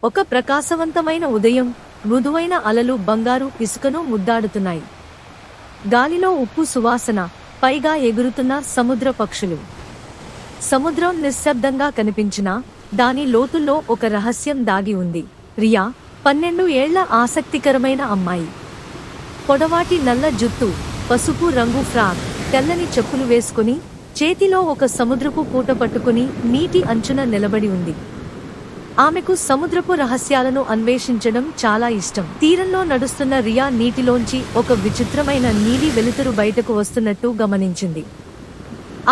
ఒక ప్రకాశవంతమైన ఉదయం, మృదువైన అలలు బంగారు ఇసుకను ముద్దాడుతున్నాయి. గాలిలో ఉప్పు సువాసన, పైగా ఎగురుతున్న సముద్ర పక్షులు. సముద్రం నిశ్శబ్దంగా కనిపించినా దాని లోతుల్లో ఒక రహస్యం దాగి ఉంది. రియా 12 ఏళ్ల ఆసక్తికరమైన అమ్మాయి. పొడవాటి నల్ల జుత్తు, పసుపు రంగు ఫ్రాక్, తెల్లని చెప్పులు వేసుకుని, చేతిలో ఒక సముద్రపు పూట పట్టుకుని నీటి అంచున నిలబడి ఉంది. ఆమెకు సముద్రపు రహస్యాలను అన్వేషించడం చాలా ఇష్టం. తీరంలో నడుస్తున్న రియా నీటిలోంచి ఒక విచిత్రమైన నీలి వెలుతురు బయటకు వస్తున్నట్టు గమనించింది.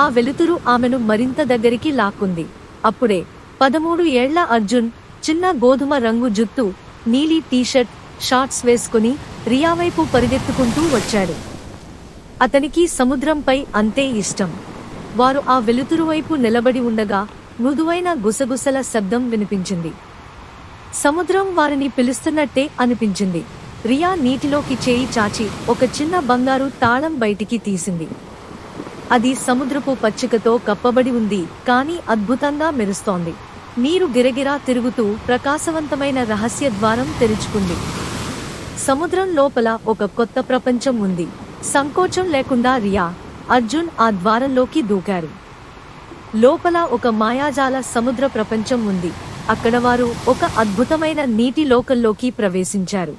ఆ వెలుతురు ఆమెను మరింత దగ్గరికి లాక్కుంది. అప్పుడే 13 ఏళ్ల అర్జున్, చిన్న గోధుమ రంగు జుత్తు, నీలి టీషర్ట్, షార్ట్స్ వేసుకుని రియా వైపు పరిగెత్తుకుంటూ వచ్చాడు. అతనికి సముద్రంపై అంతే ఇష్టం. వారు ఆ వెలుతురు వైపు నిలబడి ఉండగా మృదువైన గుసగుసల శబ్దం వినిపించింది. సముద్రం వారిని పిలుస్తున్నట్టే అనిపించింది. రియా నీటిలోకి చేయి చాచి ఒక చిన్న బంగారు తాళం బయటికి తీసింది. అది సముద్రపు పచ్చికతో కప్పబడి ఉంది, కానీ అద్భుతంగా మెరుస్తోంది. నీరు గిరగిరా తిరుగుతూ ప్రకాశవంతమైన రహస్య ద్వారం తెరుచుకుంది. సముద్రం లోపల ఒక కొత్త ప్రపంచం ఉంది. సంకోచం లేకుండా రియా, అర్జున్ ఆ ద్వారంలోకి దూకారు. లోపల ఒక మాయాజాల సముద్ర ప్రపంచం ఉంది. అక్కడ వారు ఒక అద్భుతమైన నీటి లోకంలోకి ప్రవేశించారు.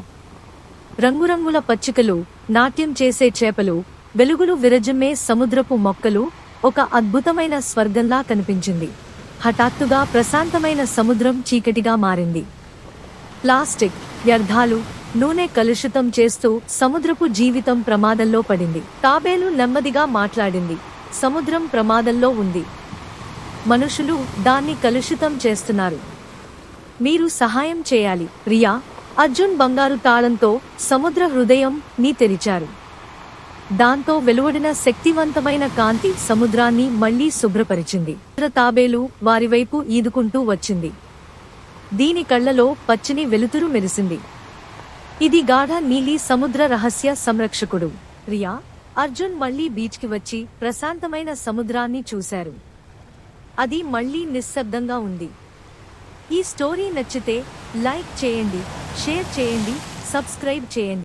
రంగురంగుల పచ్చికలు, నాట్యం చేసే చేపలు, వెలుగులు విరజిమ్మే సముద్రపు మొక్కలు, ఒక అద్భుతమైన స్వర్గంలా కనిపించింది. హఠాత్తుగా ప్రశాంతమైన సముద్రం చీకటిగా మారింది. ప్లాస్టిక్ వ్యర్థాలు, నూనె కలుషితం చేస్తూ సముద్రపు జీవితం ప్రమాదంలో పడింది. తాబేలు నెమ్మదిగా మాట్లాడింది. సముద్రం ప్రమాదంలో ఉంది. మనుషులు దాన్ని కలుషితం చేస్తున్నారు. మీరు సహాయం చేయాలి. రియా, అర్జున్ బంగారు తాళంతో సముద్ర హృదయం ని తెరిచారు. దాంతో వెలువడిన శక్తివంతమైన కాంతి సముద్రాన్ని మళ్లీ శుభ్రపరిచింది. తాబేలు వారివైపు ఈదుకుంటూ వచ్చింది. దీని కళ్లలో పచ్చని వెలుతురు మెరిసింది. ఇది గాఢ నీలి సముద్ర రహస్య సంరక్షకుడు. రియా, అర్జున్ మళ్లీ బీచ్కి వచ్చి ప్రశాంతమైన సముద్రాన్ని చూశారు. అది మళ్లీ నిశ్శబ్దంగా ఉంది. ఈ స్టోరీ నచ్చితే లైక్ చేయండి, షేర్ చేయండి, సబ్స్క్రైబ్ చేయండి.